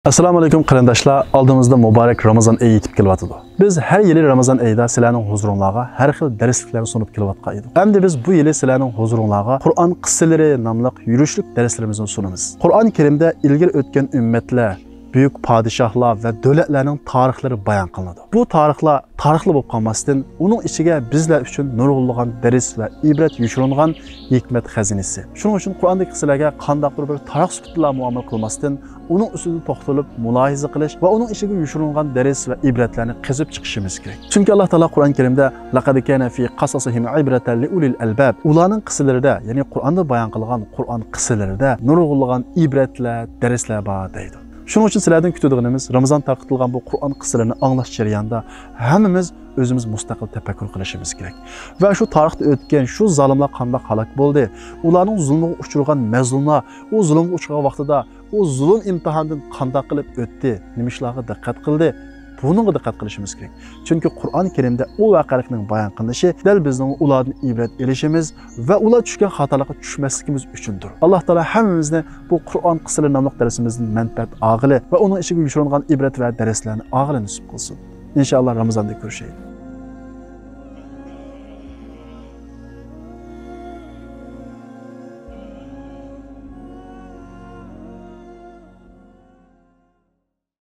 Assalomu alaykum qarindoshlar. Oldimizda muborak Ramazon oyi yetib kelyapti. Biz har yili Ramazon oyida sizlarning huzuringizga har xil darsliklarni sunib kelyotgan edik. Endi biz bu yili sizlarning huzuringizga Qur'on qissalari nomli yurishlik darslarimizni sunamiz. Qur'on Karimda ilgari o'tgan ummatlar, büyük padişahlar ve devletlerin tarixleri bayan kılındı. Bu tarixler tarixli bo'lib qolmasdan, uning ichiga bizlar uchun nurg'unlagan dars va ibrat yushirilgan hikmat xazinasi. Shuning uchun Qur'ondagi qissalarga qandaqdir bir tarix sifatida muomala qilmasdan, uning ustida to'xtalib mulohiza qilish va uning ichiga yushirilgan dars va ibratlarni qizib chiqishimiz kerak. Chunki Alloh taolo Qur'on Karimda laqad kana fi qasasihim ibratan li ulil albab. Ularning qissalarida, ya'ni Qur'onda bayon qilgan Qur'on qissalarida nurg'unlagan ibratlar, darslar bor deydi. Şunun için sizlerden kütüdüğünümüz Ramazan tarqıtılgan bu Kur'an kıssalarını anlaş jarayonida hammamiz özümüz mustaqil tefekkür qilishimiz kerak. Ve şu tarixda o'tgan şu zalimlar qanday halak bo'ldi, ularning zulmga uchragan mazlumlar, o zulmga uchragan vaqtida o zulm imtihonidan qanday qilib o'tdi, nima ishlarga diqqat qildi, bunga diqqat qilishimiz kerak. Chunki Qur'on Karimda o voqealikning bayon qilinishi dal bizning ulardan ibrat olishimiz va ular tushgan xatolarga tushmasligimiz uchundir. Alloh taolo hammamizni bu Qur'on qissalari nomli darsimizning manfaat og'ili va uning ichiga yushirilgan ibrat va darslarni og'ili nasib qilsin. İnşallah Ramazonda ko'rishaylik.